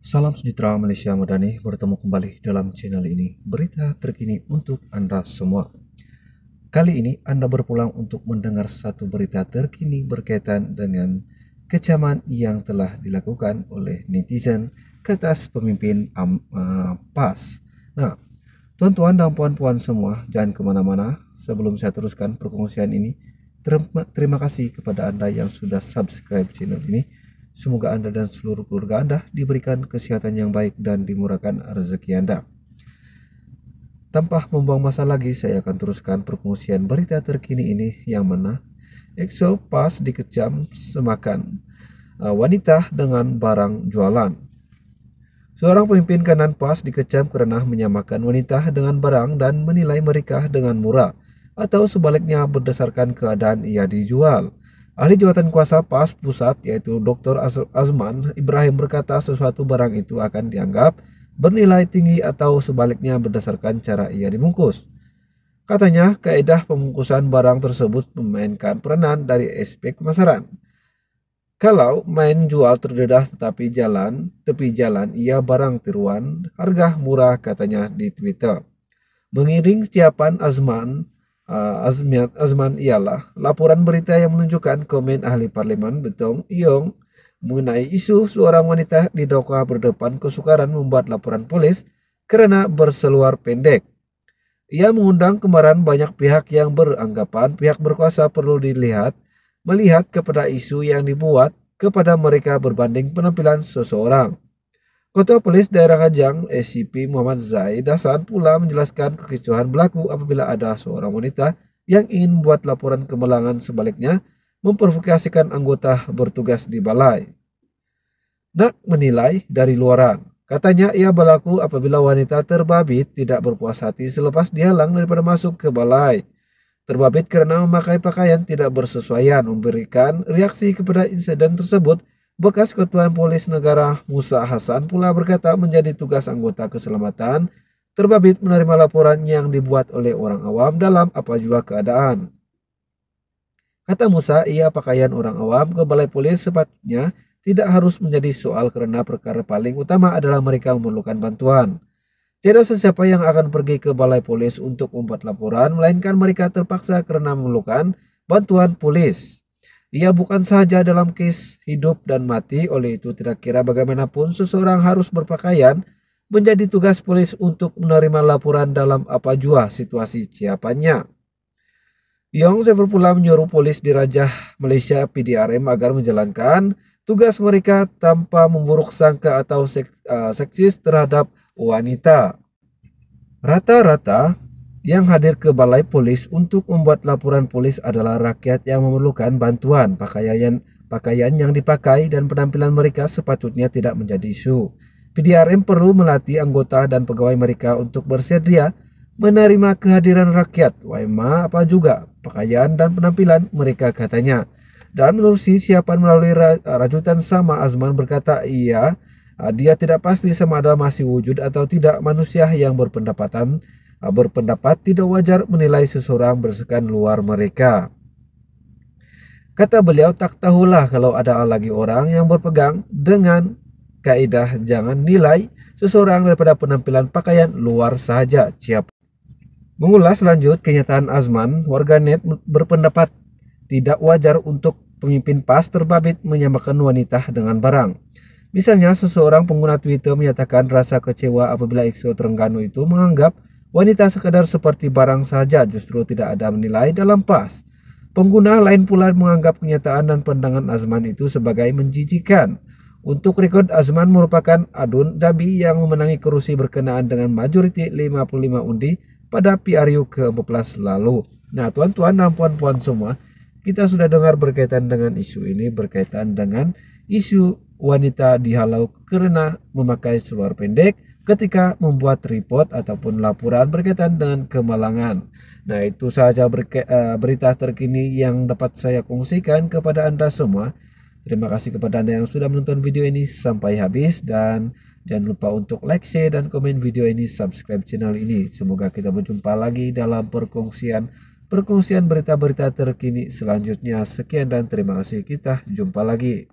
Salam sejahtera Malaysia Madani, bertemu kembali dalam channel ini, berita terkini untuk Anda semua. Kali ini Anda berpulang untuk mendengar satu berita terkini berkaitan dengan kecaman yang telah dilakukan oleh netizen ke atas pemimpin PAS. Nah, tuan-tuan dan puan-puan semua, jangan kemana-mana. Sebelum saya teruskan perkongsian ini, terima kasih kepada Anda yang sudah subscribe channel ini. Semoga Anda dan seluruh keluarga Anda diberikan kesehatan yang baik dan dimurahkan rezeki Anda. Tanpa membuang masa lagi, saya akan teruskan perkongsian berita terkini ini yang mana EXO PAS dikecam semakan wanita dengan barang jualan. Seorang pemimpin kanan PAS dikecam karena menyamakan wanita dengan barang dan menilai mereka dengan murah, atau sebaliknya berdasarkan keadaan ia dijual. Ahli jawatan kuasa PAS Pusat yaitu Dr. Azman Ibrahim berkata sesuatu barang itu akan dianggap bernilai tinggi atau sebaliknya berdasarkan cara ia dibungkus. Katanya, kaedah pembungkusan barang tersebut memainkan peranan dari aspek pemasaran. Kalau main jual terdedah tepi jalan ia barang tiruan, harga murah, katanya di Twitter. Mengiring siapan Azman ialah laporan berita yang menunjukkan komen ahli parlimen Betong Yong mengenai isu seorang wanita didakwa berdepan kesukaran membuat laporan polis karena berseluar pendek. Ia mengundang kemarahan banyak pihak yang beranggapan pihak berkuasa perlu melihat kepada isu yang dibuat kepada mereka berbanding penampilan seseorang. Ketua Polis Daerah Kajang, SCP Muhammad Zaid Hasan pula menjelaskan kekicauan berlaku apabila ada seorang wanita yang ingin membuat laporan kemalangan, sebaliknya memprovokasikan anggota bertugas di balai. Nak menilai dari luaran. Katanya ia berlaku apabila wanita terbabit tidak berpuas hati selepas dihalang daripada masuk ke balai. Terbabit karena memakai pakaian tidak bersesuaian, memberikan reaksi kepada insiden tersebut. Bekas Ketua Polis Negara Musa Hasan pula berkata menjadi tugas anggota keselamatan terbabit menerima laporan yang dibuat oleh orang awam dalam apa jua keadaan. Kata Musa, ia pakaian orang awam ke balai polis sepatutnya tidak harus menjadi soal karena perkara paling utama adalah mereka memerlukan bantuan. Tidak sesiapa yang akan pergi ke balai polis untuk membuat laporan, melainkan mereka terpaksa karena memerlukan bantuan polis. Ia bukan sahaja dalam kes hidup dan mati, oleh itu tidak kira bagaimanapun seseorang harus berpakaian menjadi tugas polis untuk menerima laporan dalam apa jua situasi siapanya. Yong Sever pula menyuruh polis di Rajah Malaysia PDRM agar menjalankan tugas mereka tanpa memburuk sangka atau seksis terhadap wanita. Rata-rata yang hadir ke balai polis untuk membuat laporan polis adalah rakyat yang memerlukan bantuan. Pakaian yang dipakai dan penampilan mereka sepatutnya tidak menjadi isu. PDRM perlu melatih anggota dan pegawai mereka untuk bersedia menerima kehadiran rakyat, waima apa juga pakaian dan penampilan mereka, katanya. Dan menurut siapan melalui rajutan sama, Azman berkata dia tidak pasti sama ada masih wujud atau tidak manusia yang berpendapat tidak wajar menilai seseorang berdasarkan luar mereka. Kata beliau, tak tahulah kalau ada lagi orang yang berpegang dengan kaidah jangan nilai seseorang daripada penampilan pakaian luar sahaja. Mengulas lanjut kenyataan Azman, warganet berpendapat tidak wajar untuk pemimpin PAS terbabit menyamakan wanita dengan barang. Misalnya, seseorang pengguna Twitter menyatakan rasa kecewa apabila EXO Terengganu itu menganggap wanita sekadar seperti barang saja, justru tidak ada menilai dalam PAS. Pengguna lain pula menganggap kenyataan dan pandangan Azman itu sebagai menjijikan. Untuk rekod, Azman merupakan adun Jabi yang memenangi kerusi berkenaan dengan majoriti 55 undi pada PRU ke-14 lalu. Nah, tuan-tuan dan puan-puan semua, kita sudah dengar berkaitan dengan isu ini, berkaitan dengan isu wanita dihalau karena memakai seluar pendek ketika membuat report ataupun laporan berkaitan dengan kemalangan. Nah, itu saja berita terkini yang dapat saya kongsikan kepada Anda semua. Terima kasih kepada Anda yang sudah menonton video ini sampai habis, dan jangan lupa untuk like, share, dan komen video ini, subscribe channel ini. Semoga kita berjumpa lagi dalam perkongsian berita-berita terkini selanjutnya. Sekian dan terima kasih, kita jumpa lagi.